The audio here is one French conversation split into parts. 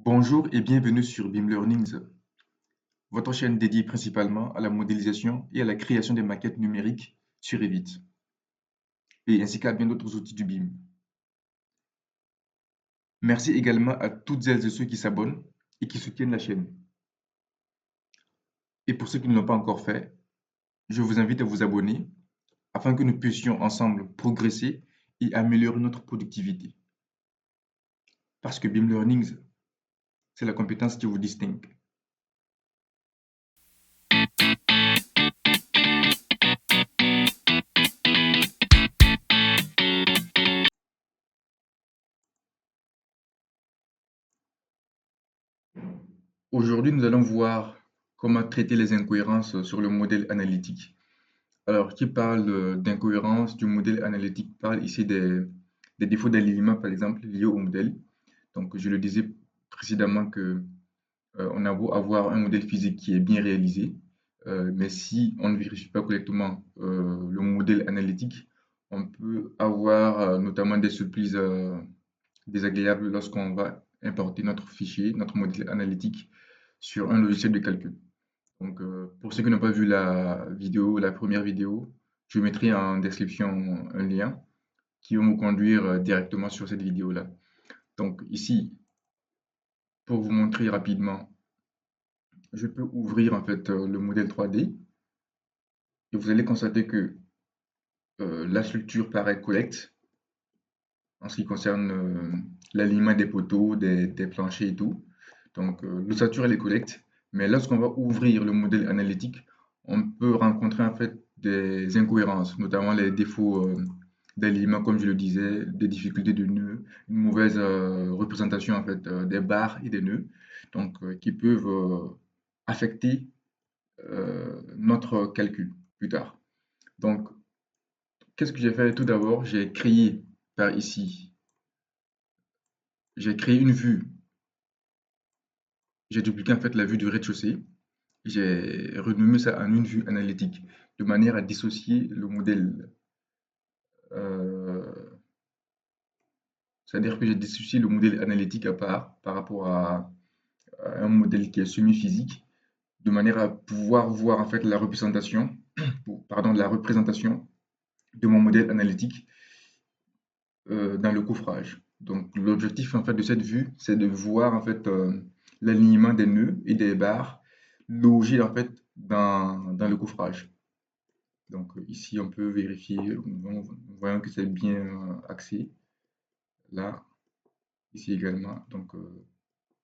Bonjour et bienvenue sur BIM Learnings, votre chaîne dédiée principalement à la modélisation et à la création des maquettes numériques sur Revit, et ainsi qu'à bien d'autres outils du BIM. Merci également à toutes celles et ceux qui s'abonnent et qui soutiennent la chaîne. Et pour ceux qui ne l'ont pas encore fait, je vous invite à vous abonner afin que nous puissions ensemble progresser et améliorer notre productivité. Parce que BIM Learnings, c'est la compétence qui vous distingue. Aujourd'hui, nous allons voir comment traiter les incohérences sur le modèle analytique. Alors, qui parle d'incohérence du modèle analytique parle ici des défauts d'alignement, par exemple, liés au modèle. Donc, je le disais précédemment que on a beau avoir un modèle physique qui est bien réalisé, mais si on ne vérifie pas correctement le modèle analytique, on peut avoir notamment des surprises désagréables lorsqu'on va importer notre fichier, notre modèle analytique sur un logiciel de calcul. Donc, pour ceux qui n'ont pas vu la vidéo, la première vidéo, je mettrai en description un lien qui va me conduire directement sur cette vidéo-là. Donc ici, pour vous montrer rapidement, je peux ouvrir en fait le modèle 3D et vous allez constater que la structure paraît correcte en ce qui concerne l'alignement des poteaux, des planchers et tout. Donc l'ossature elle est correcte, mais lorsqu'on va ouvrir le modèle analytique, on peut rencontrer en fait des incohérences, notamment les défauts d'alignement, comme je le disais, des difficultés de nœuds, une mauvaise représentation en fait des barres et des nœuds, donc qui peuvent affecter notre calcul plus tard. Donc, qu'est-ce que j'ai fait tout d'abord? J'ai créé par ici, j'ai créé une vue, j'ai dupliqué en fait la vue du rez-de-chaussée. J'ai renommé ça en une vue analytique, de manière à dissocier le modèle. euh, C'est-à-dire que j'ai dissocié le modèle analytique à part par rapport à un modèle qui est semi-physique, de manière à pouvoir voir en fait la représentation, pardon, la représentation de mon modèle analytique dans le coffrage. Donc l'objectif en fait de cette vue, c'est de voir en fait l'alignement des nœuds et des barres logés en fait dans le coffrage. Donc ici, on peut vérifier, voyons que c'est bien axé. Là, ici également, donc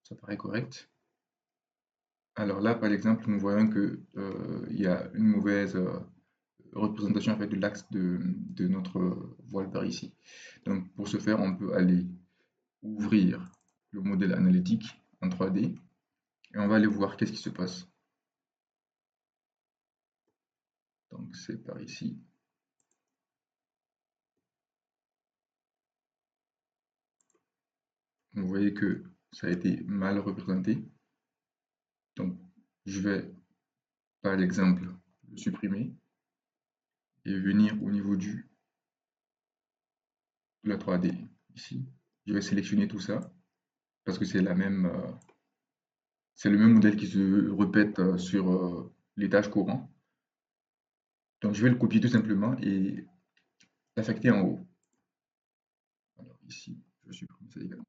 ça paraît correct. Alors là, par exemple, nous voyons que il y a une mauvaise représentation en fait de l'axe de notre voile par ici. Donc pour ce faire, on peut aller ouvrir le modèle analytique en 3D et on va aller voir qu'est-ce qui se passe. Donc c'est par ici. Vous voyez que ça a été mal représenté. Donc je vais par exemple le supprimer et venir au niveau de la 3D ici. Je vais sélectionner tout ça parce que c'est le même modèle qui se répète sur les tâches courantes. Donc je vais le copier tout simplement et l'affecter en haut. Alors ici, je supprime ça également.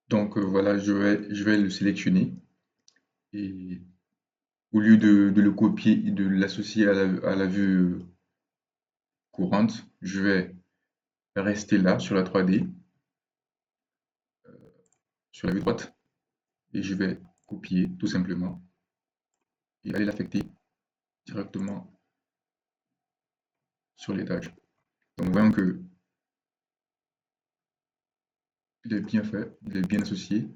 Donc voilà, je vais le sélectionner et au lieu de le copier et de l'associer à la vue courante, je vais rester là sur la 3D, sur la vue droite, et je vais copier tout simplement et aller l'affecter directement sur l'étage. Donc, voyons que il est bien fait, il est bien associé.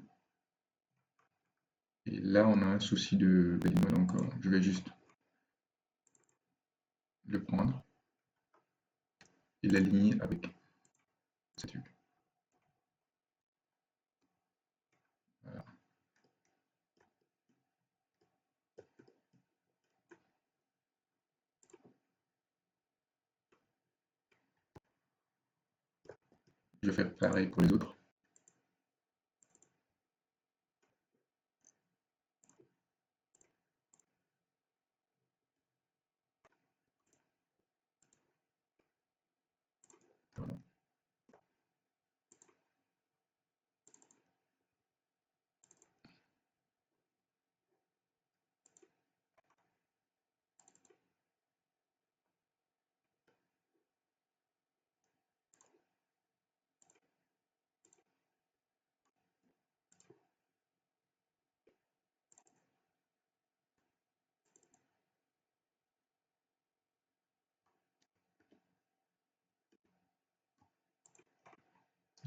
Et là, on a un souci d'alignement, donc je vais juste le prendre et l'aligner avec cette vue. Voilà. Je vais faire pareil pour les autres. Voilà.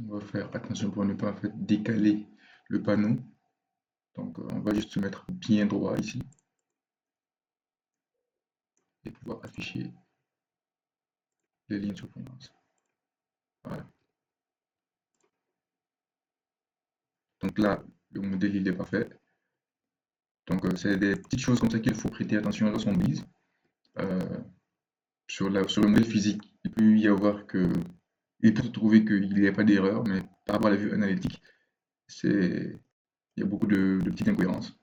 On va faire attention pour ne pas en fait décaler le panneau. Donc on va juste se mettre bien droit ici et pouvoir afficher les lignes sur tendance. Voilà. Donc là, le modèle il est parfait. Donc c'est des petites choses comme ça qu'il faut prêter attention lorsqu'on vise. Euh, sur le modèle physique, il peut y avoir que il peut se trouver qu'il n'y a pas d'erreur, mais par rapport à la vue analytique, il y a beaucoup de petites incohérences.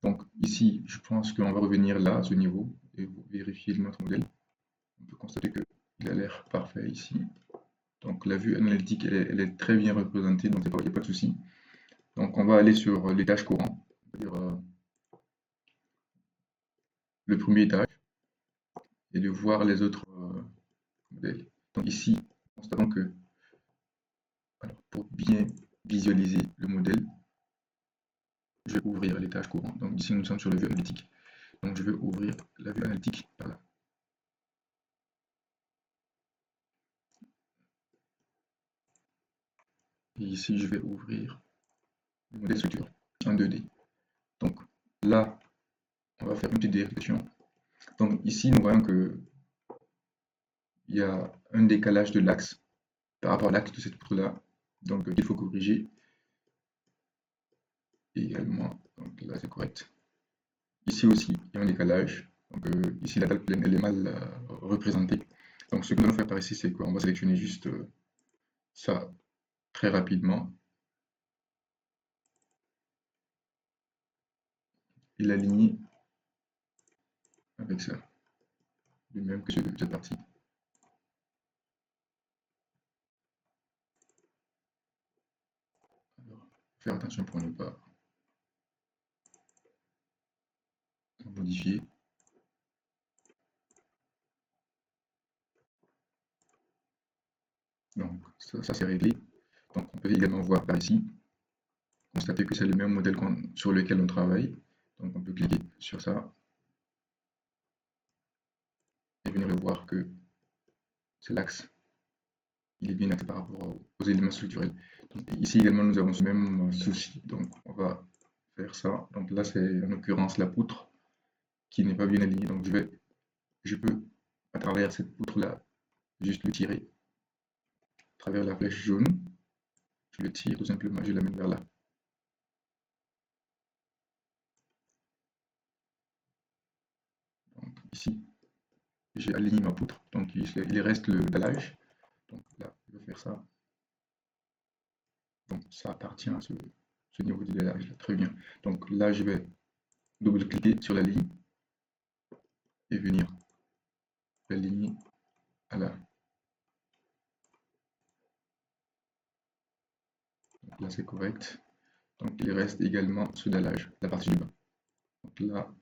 Donc ici, je pense qu'on va revenir là, à ce niveau, et vérifier notre modèle. On peut constater qu'il a l'air parfait ici. Donc la vue analytique, elle est très bien représentée, donc il n'y a pas de souci. Donc on va aller sur l'étage courant, c'est-à-dire le premier étage, et de voir les autres modèles. Donc ici, constatons que alors, pour bien visualiser le modèle, je vais ouvrir l'étage courant. Donc ici, nous sommes sur la vue analytique. Donc je vais ouvrir la vue analytique par là. Et ici, je vais ouvrir le modèle structure en 2D. Donc là, on va faire une petite vérification. Donc ici, nous voyons que il y a un décalage de l'axe par rapport à l'axe de cette poutre-là. Donc il faut corriger également. Donc là, c'est correct. Ici aussi, il y a un décalage. Donc ici, la dalle pleine, elle est mal représentée. Donc ce que nous allons faire par ici, c'est qu'on va sélectionner juste ça très rapidement et l'aligner avec ça, de même que cette partie. Alors, faire attention pour ne pas modifier. Donc ça c'est réglé. Donc on peut également voir par ici, constater que c'est le même modèle sur lequel on travaille. Donc on peut cliquer sur ça et venir le voir que c'est l'axe. Il est bien axé par rapport aux éléments structurels. Donc, ici également nous avons ce même souci. Donc on va faire ça. Donc là c'est en l'occurrence la poutre qui n'est pas bien alignée. Donc je peux à travers cette poutre là juste le tirer à travers la flèche jaune. Je le tire tout simplement, je l'amène vers là. Donc ici, j'ai aligné ma poutre, donc il reste le dallage. Donc là, je vais faire ça. Donc ça appartient à ce niveau de dallage, très bien. Donc là, je vais double-cliquer sur la ligne et venir l'aligner à là. Donc là, c'est correct. Donc il reste également ce dallage, la partie du bas. Donc là,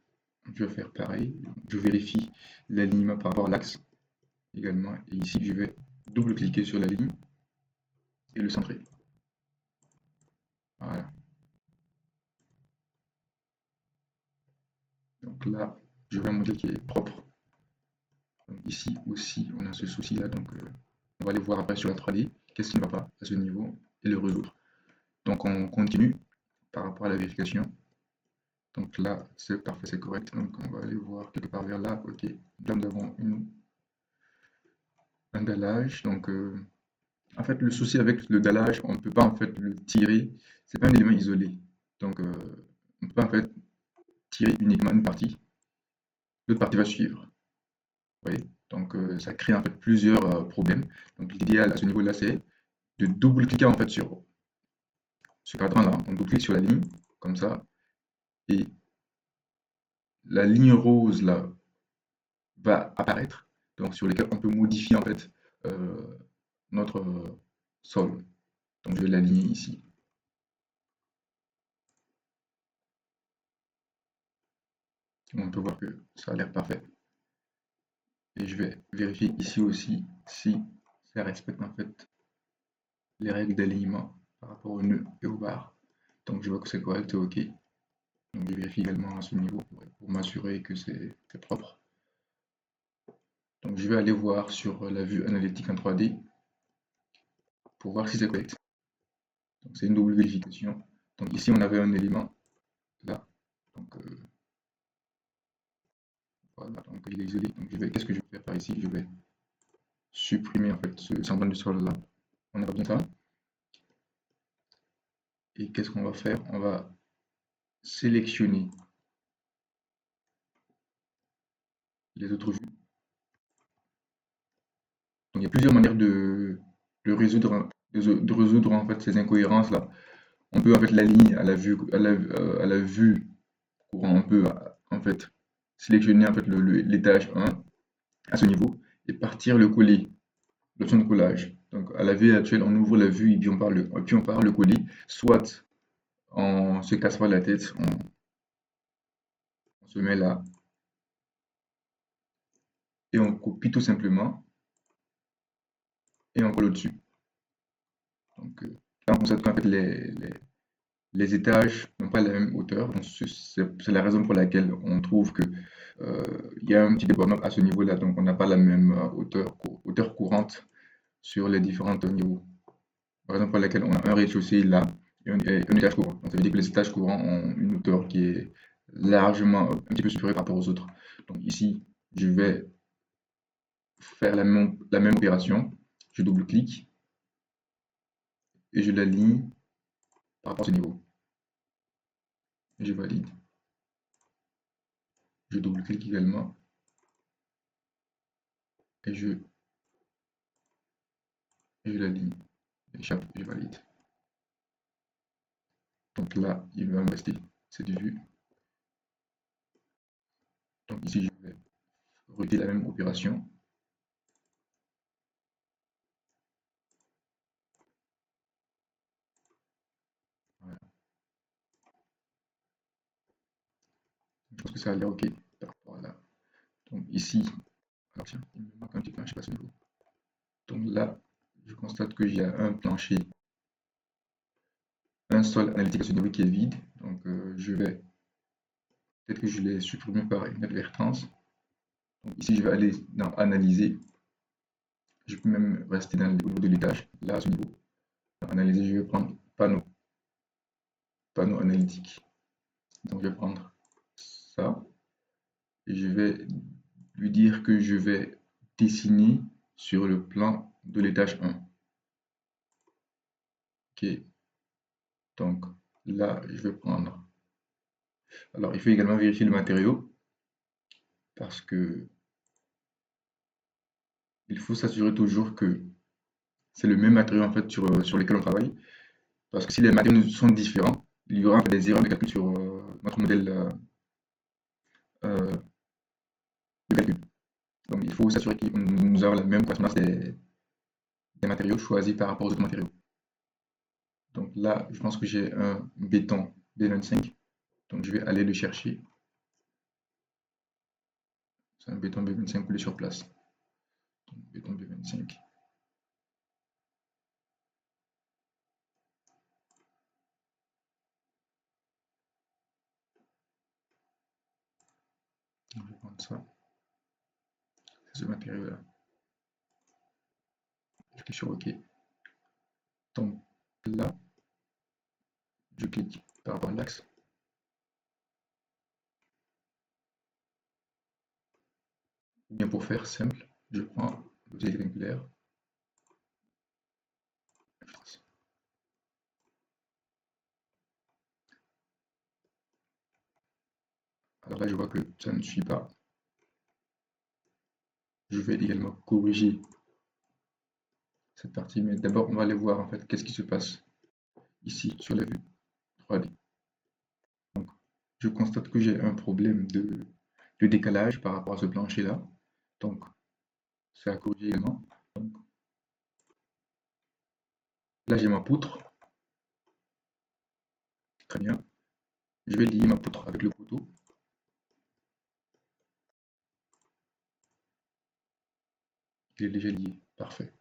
je vais faire pareil. Je vérifie l'alignement par rapport à l'axe également. Et ici, je vais double-cliquer sur la ligne et le centrer. Voilà. Donc là, je veux un modèle qui est propre. Donc ici aussi, on a ce souci-là. Donc On va aller voir après sur la 3D qu'est-ce qui ne va pas à ce niveau et le résoudre. Donc on continue par rapport à la vérification. Donc là, c'est parfait, c'est correct. Donc on va aller voir quelque part vers là. Ok, là nous avons un dallage. Donc en fait, le souci avec le dallage, on ne peut pas en fait le tirer. C'est pas un élément isolé. Donc on ne peut pas en fait tirer uniquement une partie. L'autre partie va suivre. Vous voyez? Donc ça crée en fait plusieurs problèmes. Donc l'idéal à ce niveau-là, c'est de double-cliquer en fait sur ce cadran-là. On double-clique sur la ligne, comme ça, et la ligne rose là va apparaître, donc sur lesquels on peut modifier en fait notre sol. Donc je vais l'aligner ici. On peut voir que ça a l'air parfait. Et je vais vérifier ici aussi si ça respecte en fait les règles d'alignement par rapport au nœud et aux barres. Donc je vois que c'est correct, c'est OK. Donc je vérifie également à ce niveau pour m'assurer que c'est propre. Donc je vais aller voir sur la vue analytique en 3D pour voir si c'est correct. Donc c'est une double vérification. Donc ici on avait un élément là. Donc voilà, donc il est isolé. Donc qu'est-ce que je vais faire par ici? Je vais supprimer en fait ce semblant de sol là. On a bien ça. Et qu'est-ce qu'on va faire? On va sélectionner les autres vues. Donc il y a plusieurs manières de résoudre en fait ces incohérences là. On peut en fait l'aligner à la vue courant. On peut en fait sélectionner en fait l'étage 1 à ce niveau et partir le coller, l'option de collage. Donc à la vue actuelle, on ouvre la vue et puis on part le coller, soit on se casse pas la tête, on se met là et on copie tout simplement et on colle au-dessus. Donc là on constate qu'en fait les étages n'ont pas la même hauteur. C'est la raison pour laquelle on trouve que il y a un petit débordement à ce niveau-là. Donc on n'a pas la même hauteur courante sur les différents niveaux. Par exemple, pour laquelle on a un rez-de-chaussée là et un étage courant. Donc, ça veut dire que les étages courants ont une hauteur qui est largement un petit peu supérieure par rapport aux autres. Donc ici, je vais faire la même opération. Je double-clique et je l'aligne par rapport à ce niveau. Et je valide. Je double-clique également et je l'aligne. Échappe et je valide. Donc là, il va me rester cette vue. Donc ici, je vais répéter la même opération. Voilà. Je pense que ça a l'air OK par rapport à là. Donc ici, alors tiens, il me manque un petit plancher à ce niveau. Donc là, je constate que j'ai un plancher, un sol analytique à ce niveau qui est vide. Donc je vais, peut-être que je l'ai supprimé par une advertence. Donc ici, je vais aller dans analyser. Je peux même rester au niveau de l'étage, là à ce niveau. Dans analyser, je vais prendre panneau analytique. Donc je vais prendre ça et je vais lui dire que je vais dessiner sur le plan de l'étage 1. Ok, donc là, je vais prendre. Alors, il faut également vérifier le matériau parce que il faut s'assurer toujours que c'est le même matériau en fait sur lequel on travaille. Parce que si les matériaux sont différents, il y aura en fait des erreurs de calcul sur notre modèle euh, de calcul. Donc, il faut s'assurer que nous avons la même correspondance des matériaux choisis par rapport aux autres matériaux. Donc là, je pense que j'ai un béton B25. Donc je vais aller le chercher. C'est un béton B25 coulé sur place. Donc, béton B25. Donc, je vais prendre ça. C'est ce matériau-là. clique sur OK. Donc là, je clique par rapport à l'axe. Bien pour faire simple, je prends l'objet rectangulaire. Alors là, je vois que ça ne suit pas. Je vais également corriger cette partie, mais d'abord, on va aller voir en fait qu'est-ce qui se passe ici sur la vue 3D. Donc, je constate que j'ai un problème de décalage par rapport à ce plancher-là. Donc, c'est à corriger également. Donc, là, j'ai ma poutre. Très bien. Je vais lier ma poutre avec le poteau. Il est déjà lié. Parfait.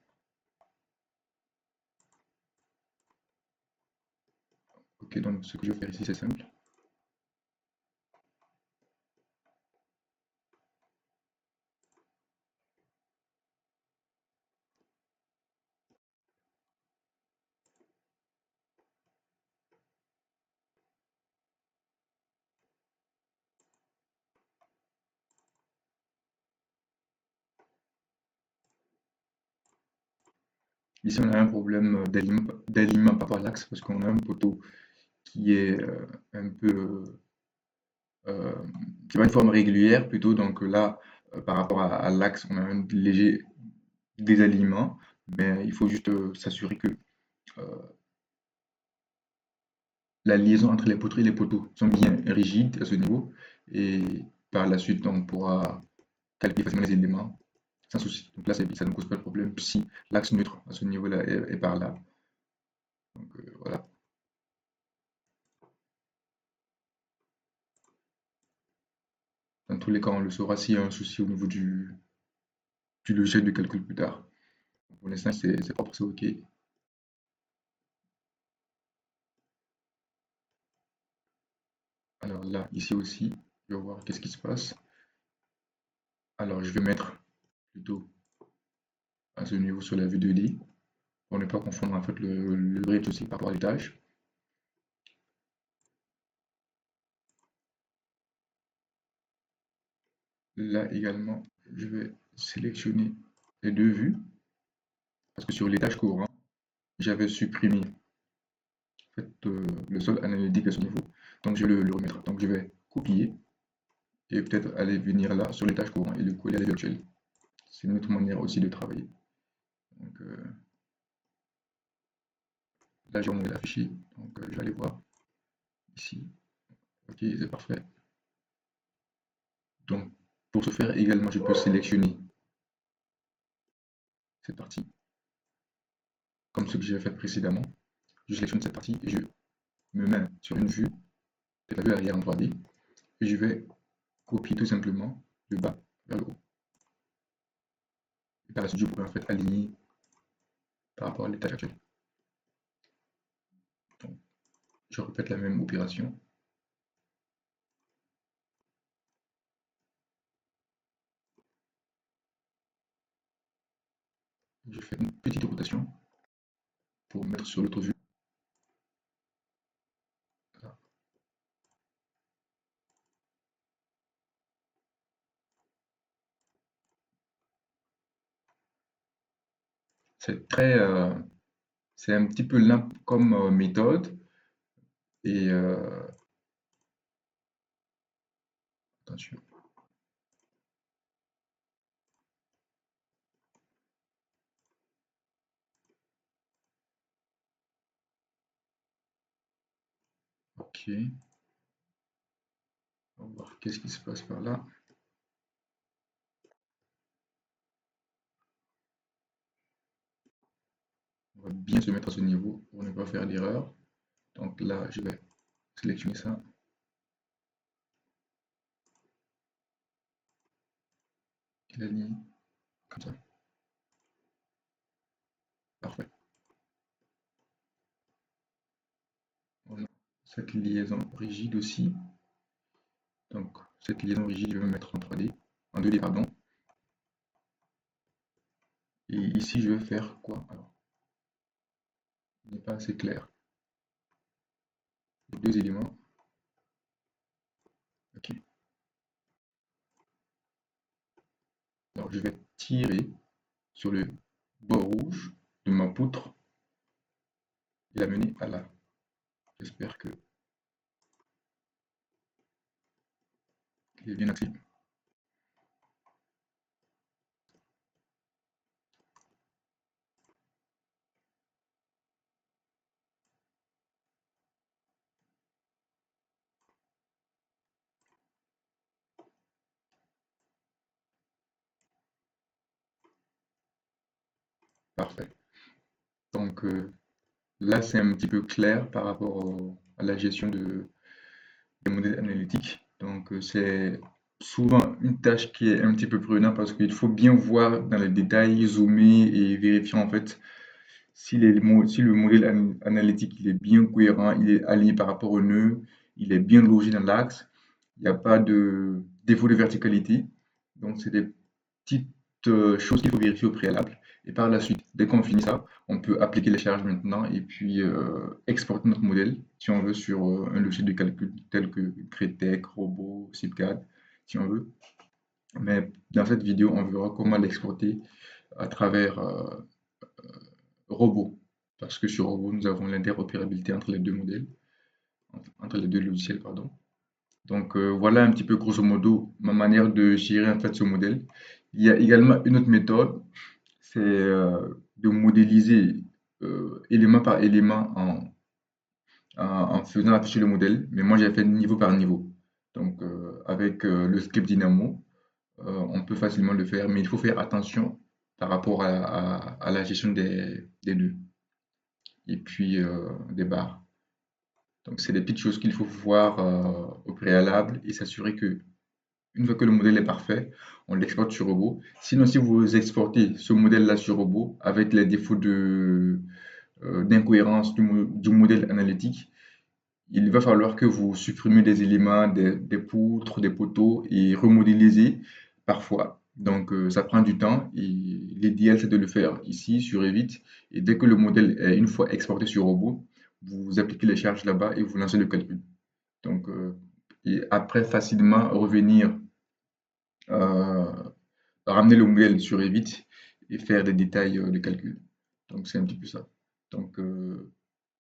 Ok, donc ce que je vais faire ici, c'est simple. Ici, on a un problème d'alignement par rapport à l'axe parce qu'on a un poteau qui est un peu euh, qui va une forme régulière plutôt. Donc là, par rapport à l'axe, on a un léger désalignement, mais il faut juste s'assurer que euh, la liaison entre les poteries et les poteaux sont bien rigides à ce niveau. Et par la suite, on pourra calculer facilement les éléments sans souci. Donc là, ça ne cause pas de problème si l'axe neutre à ce niveau-là est par là. Donc voilà. Dans tous les cas, on le saura s'il y a un souci au niveau du logiciel de calcul plus tard. Pour l'instant, c'est propre, c'est OK. Alors là, ici aussi, je vais voir qu'est-ce qui se passe. Alors, je vais mettre plutôt à ce niveau sur la vue 2D pour ne pas confondre en fait le rez-de-chaussée par rapport à l'étage. Là également, je vais sélectionner les deux vues parce que sur l'étage courant, j'avais supprimé en fait, le sol analytique à ce niveau. Donc, je vais le remettre. Donc, je vais copier et peut-être aller venir là sur l'étage courant et le coller à la virtuelle. C'est une autre manière aussi de travailler. Donc, là, j'ai remonté l'affiché. Donc, je vais aller voir ici. Ok, c'est parfait. Donc, pour ce faire également, je peux sélectionner cette partie, comme ce que j'ai fait précédemment. Je sélectionne cette partie et je me mets sur une vue, de la vue arrière en 3D, et je vais copier tout simplement le bas vers le haut. Et par la suite, je pourrais en fait aligner par rapport à l'étage actuel. Donc, je répète la même opération. Je fais une petite rotation pour mettre sur l'autre vue. C'est très, c'est un petit peu lent comme méthode. Et attention. Ok. On va voir qu'est-ce qui se passe par là. On va bien se mettre à ce niveau pour ne pas faire d'erreur. Donc là, je vais sélectionner ça. Et la ligne, comme ça. Parfait. On a cette liaison rigide aussi. Donc, cette liaison rigide, je vais me mettre en 3D, en 2D, pardon. Et ici, je vais faire quoi? Alors, ce n'est pas assez clair. Les deux éléments. Ok. Alors, je vais tirer sur le bord rouge de ma poutre et l'amener à là. J'espère que il est bien axé. Parfait. Donc là, c'est un petit peu clair par rapport à la gestion des modèles analytiques. Donc c'est souvent une tâche qui est un petit peu prenante parce qu'il faut bien voir dans les détails, zoomer et vérifier en fait si le modèle analytique il est bien cohérent, il est aligné par rapport au nœud, il est bien logé dans l'axe, il n'y a pas de défaut de verticalité. Donc, c'est des petites choses qu'il faut vérifier au préalable. Et par la suite, dès qu'on finit ça, on peut appliquer les charges maintenant et puis exporter notre modèle, si on veut, sur un logiciel de calcul tel que Cretec, Robot, CIPCAD, si on veut. Mais dans cette vidéo, on verra comment l'exporter à travers Robot. Parce que sur Robot, nous avons l'interopérabilité entre les deux modèles, entre les deux logiciels, pardon. Donc voilà un petit peu grosso modo ma manière de gérer en fait ce modèle. Il y a également une autre méthode, c'est de modéliser élément par élément en faisant afficher le modèle, mais moi j'ai fait niveau par niveau. Donc avec le script Dynamo, on peut facilement le faire, mais il faut faire attention par rapport à la gestion des nœuds et puis des barres. Donc c'est des petites choses qu'il faut voir au préalable et s'assurer que une fois que le modèle est parfait, on l'exporte sur Robot. Sinon, si vous exportez ce modèle-là sur Robot avec les défauts d'incohérence du modèle analytique, il va falloir que vous supprimez des éléments, des poutres, des poteaux et remodéliser parfois. Donc, ça prend du temps et l'idéal, c'est de le faire ici sur Revit. Et dès que le modèle est une fois exporté sur Robot, vous appliquez les charges là-bas et vous lancez le calcul. Donc, et après, facilement revenir euh, ramener le modèle sur Revit et faire des détails de calcul. Donc c'est un petit peu ça. Donc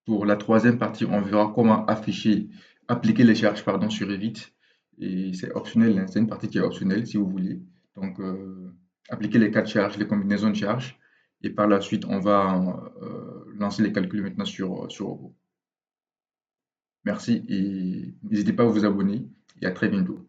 pour la troisième partie, on verra comment appliquer les charges pardon, sur Revit. Et c'est optionnel, hein, c'est une partie qui est optionnelle si vous voulez. Donc appliquer les cas de charges, les combinaisons de charges. Et par la suite, on va lancer les calculs maintenant sur Robot. Merci et n'hésitez pas à vous abonner et à très bientôt.